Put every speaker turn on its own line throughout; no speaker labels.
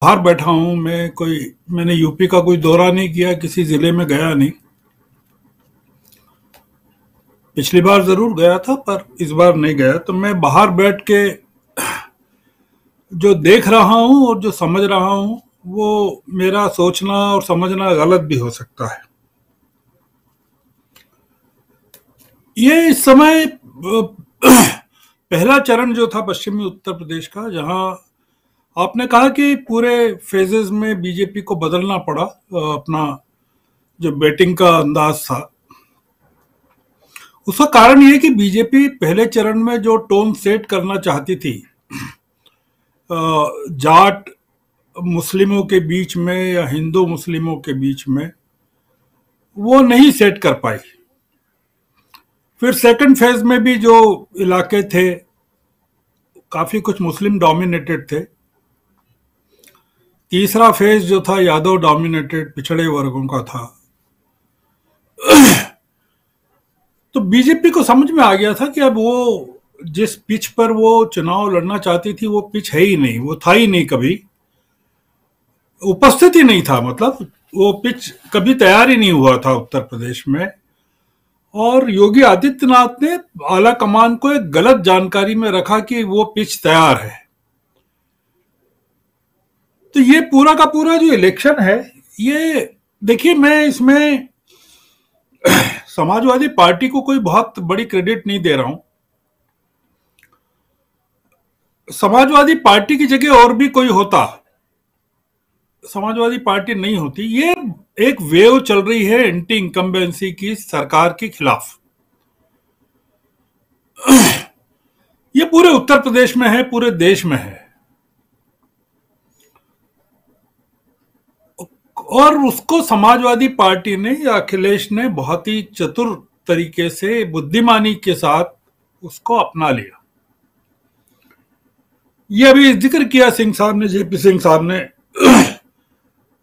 बाहर बैठा हूँ मैं। मैंने यूपी का कोई दौरा नहीं किया, किसी जिले में गया नहीं। पिछली बार जरूर गया था पर इस बार नहीं गया। तो मैं बाहर बैठ के जो देख रहा हूँ और जो समझ रहा हूँ वो मेरा सोचना और समझना गलत भी हो सकता है। ये इस समय पहला चरण जो था पश्चिमी उत्तर प्रदेश का, जहां आपने कहा कि पूरे फेजेस में बीजेपी को बदलना पड़ा अपना जो बैटिंग का अंदाज था। उसका कारण ये कि बीजेपी पहले चरण में जो टोन सेट करना चाहती थी जाट मुस्लिमों के बीच में या हिंदू मुस्लिमों के बीच में, वो नहीं सेट कर पाई। फिर सेकंड फेज में भी जो इलाके थे काफी कुछ मुस्लिम डोमिनेटेड थे। तीसरा फेज जो था यादव डोमिनेटेड पिछड़े वर्गों का था। तो बीजेपी को समझ में आ गया था कि अब वो जिस पिच पर वो चुनाव लड़ना चाहती थी वो पिच है ही नहीं, वो था ही नहीं, कभी उपस्थित ही नहीं था। मतलब वो पिच कभी तैयार ही नहीं हुआ था उत्तर प्रदेश में। और योगी आदित्यनाथ ने आला कमान को एक गलत जानकारी में रखा कि वो पिच तैयार है। तो ये पूरा का पूरा जो इलेक्शन है, ये देखिए, मैं इसमें समाजवादी पार्टी को कोई बहुत बड़ी क्रेडिट नहीं दे रहा हूं। समाजवादी पार्टी की जगह और भी कोई होता, समाजवादी पार्टी नहीं होती। ये एक वेव चल रही है एंटी इनकम्बेंसी की सरकार के खिलाफ। ये पूरे उत्तर प्रदेश में है, पूरे देश में है। और उसको समाजवादी पार्टी ने या अखिलेश ने बहुत ही चतुर तरीके से बुद्धिमानी के साथ उसको अपना लिया। ये अभी जिक्र किया सिंह साहब ने, जेपी सिंह साहब ने,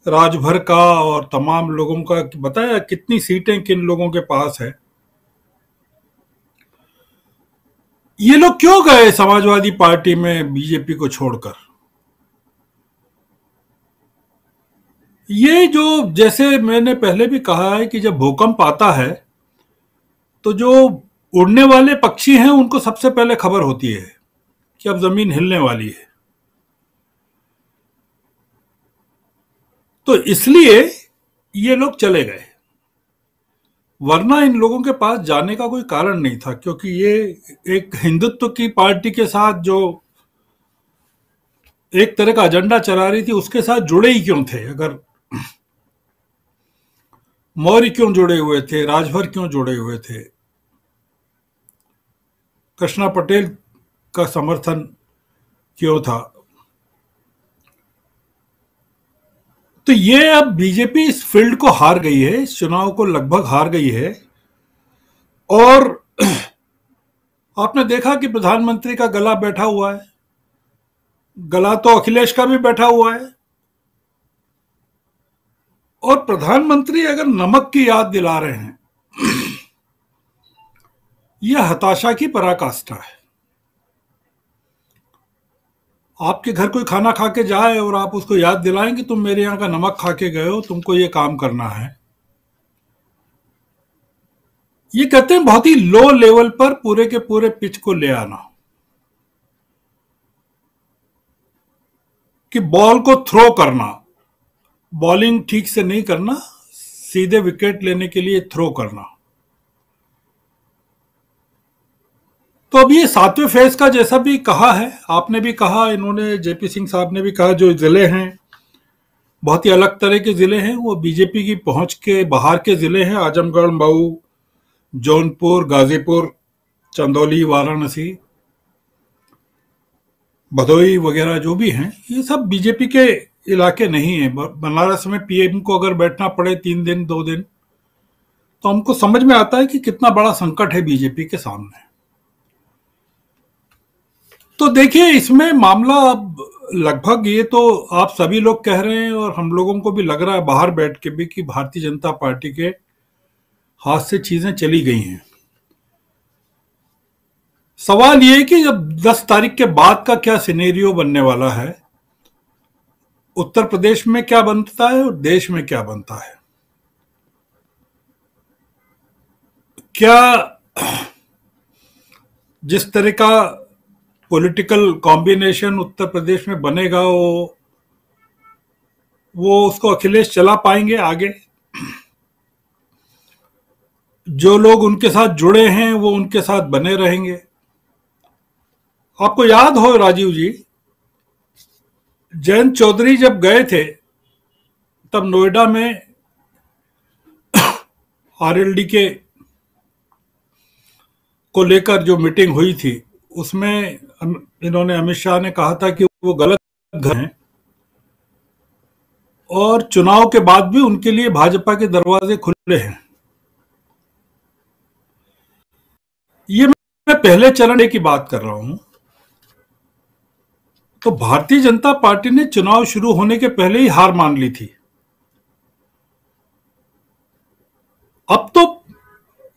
राजभर का और तमाम लोगों का बताया कितनी सीटें किन लोगों के पास है। ये लोग क्यों गए समाजवादी पार्टी में बीजेपी को छोड़कर? ये जो, जैसे मैंने पहले भी कहा है कि जब भूकंप आता है तो जो उड़ने वाले पक्षी हैं उनको सबसे पहले खबर होती है कि अब जमीन हिलने वाली है। तो इसलिए ये लोग चले गए, वरना इन लोगों के पास जाने का कोई कारण नहीं था। क्योंकि ये एक हिंदुत्व की पार्टी के साथ जो एक तरह का एजेंडा चला रही थी, उसके साथ जुड़े ही क्यों थे? अगर मौर्य क्यों जुड़े हुए थे, राजभर क्यों जुड़े हुए थे, कृष्णा पटेल का समर्थन क्यों था? तो ये अब बीजेपी इस फील्ड को हार गई है, इस चुनाव को लगभग हार गई है। और आपने देखा कि प्रधानमंत्री का गला बैठा हुआ है, गला तो अखिलेश का भी बैठा हुआ है। और प्रधानमंत्री अगर नमक की याद दिला रहे हैं, यह हताशा की पराकाष्ठा है। आपके घर कोई खाना खा के जाए और आप उसको याद दिलाएं कि तुम मेरे यहां का नमक खा के गए हो, तुमको ये काम करना है। ये कहते हैं बहुत ही लो लेवल पर पूरे के पूरे पिच को ले आना, कि बॉल को थ्रो करना, बॉलिंग ठीक से नहीं करना, सीधे विकेट लेने के लिए थ्रो करना। तो अब ये सातवें फेज का, जैसा भी कहा है, आपने भी कहा, इन्होंने जेपी सिंह साहब ने भी कहा, जो जिले हैं बहुत ही अलग तरह के जिले हैं, वो बीजेपी की पहुंच के बाहर के जिले हैं। आजमगढ़, मऊ, जौनपुर, गाजीपुर, चंदौली, वाराणसी, भदोई वगैरह जो भी हैं, ये सब बीजेपी के इलाके नहीं है। बनारस में पीएम को अगर बैठना पड़े 3 दिन 2 दिन, तो हमको समझ में आता है कि कितना बड़ा संकट है बीजेपी के सामने। तो देखिए, इसमें मामला अब लगभग, ये तो आप सभी लोग कह रहे हैं और हम लोगों को भी लग रहा है बाहर बैठ के भी, कि भारतीय जनता पार्टी के हाथ से चीजें चली गई हैं। सवाल ये है कि जब 10 तारीख के बाद का क्या सिनेरियो बनने वाला है, उत्तर प्रदेश में क्या बनता है और देश में क्या बनता है। क्या जिस तरह का पॉलिटिकल कॉम्बिनेशन उत्तर प्रदेश में बनेगा, वो उसको अखिलेश चला पाएंगे आगे। जो लोग उनके साथ जुड़े हैं वो उनके साथ बने रहेंगे। आपको याद हो राजीव जी, जयंत चौधरी जब गए थे तब नोएडा में आरएलडी के को लेकर जो मीटिंग हुई थी, उसमें इन्होंने, अमित शाह ने कहा था कि वो गलत घर हैं और चुनाव के बाद भी उनके लिए भाजपा के दरवाजे खुले हैं। ये मैं पहले चरण की बात कर रहा हूं। तो भारतीय जनता पार्टी ने चुनाव शुरू होने के पहले ही हार मान ली थी। अब तो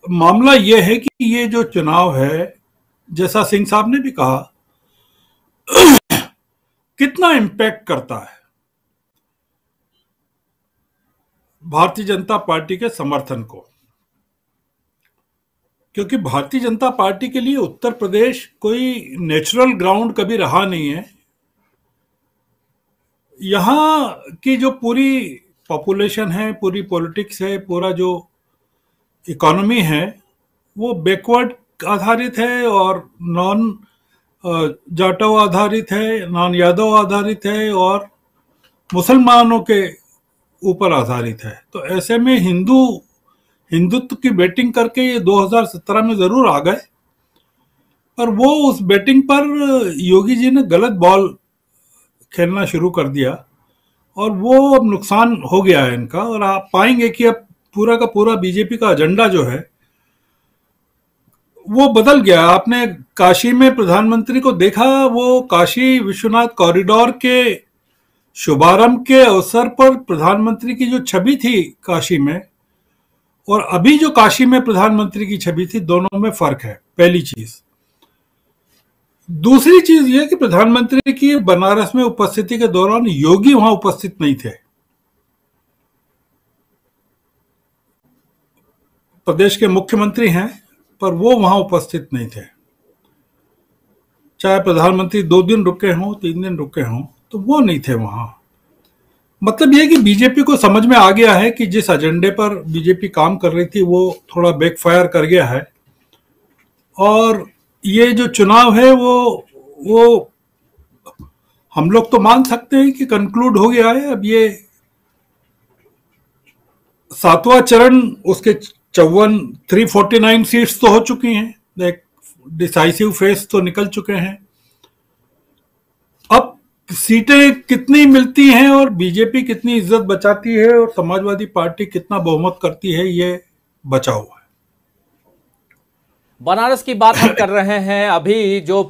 मामला यह है कि ये जो चुनाव है, जैसा सिंह साहब ने भी कहा, कितना इम्पैक्ट करता है भारतीय जनता पार्टी के समर्थन को। क्योंकि भारतीय जनता पार्टी के लिए उत्तर प्रदेश कोई नेचुरल ग्राउंड कभी रहा नहीं है। यहां की जो पूरी पॉपुलेशन है, पूरी पॉलिटिक्स है, पूरा जो इकोनॉमी है, वो बैकवर्ड आधारित है और नॉन जाटव आधारित है, नॉन यादव आधारित है और मुसलमानों के ऊपर आधारित है। तो ऐसे में हिंदुत्व की बैटिंग करके ये 2017 में जरूर आ गए, पर वो उस बैटिंग पर योगी जी ने गलत बॉल खेलना शुरू कर दिया और वो अब नुकसान हो गया है इनका। और आप पाएंगे कि अब पूरा का पूरा बीजेपी का एजेंडा जो है वो बदल गया। आपने काशी में प्रधानमंत्री को देखा, वो काशी विश्वनाथ कॉरिडोर के शुभारंभ के अवसर पर प्रधानमंत्री की जो छवि थी काशी में, और अभी जो काशी में प्रधानमंत्री की छवि थी, दोनों में फर्क है, पहली चीज। दूसरी चीज यह कि प्रधानमंत्री की बनारस में उपस्थिति के दौरान योगी वहां उपस्थित नहीं थे। प्रदेश के मुख्यमंत्री हैं, पर वो वहां उपस्थित नहीं थे। चाहे प्रधानमंत्री 2 दिन रुके हों, 3 दिन रुके हों, तो वो नहीं थे वहां। मतलब यह कि बीजेपी को समझ में आ गया है कि जिस एजेंडे पर बीजेपी काम कर रही थी वो थोड़ा बैकफायर कर गया है, और ये जो चुनाव है वो हम लोग तो मान सकते हैं कि कंक्लूड हो गया है। अब ये 7वां चरण, उसके 349 सीट्स तो हो चुकी हैं, एक डिसाइसिव फेस तो निकल चुके हैं। अब सीटें कितनी मिलती हैं और बीजेपी कितनी इज्जत बचाती है और समाजवादी पार्टी कितना बहुमत करती है, ये बचा हुआ है।
बनारस की बात हम कर रहे हैं। अभी जो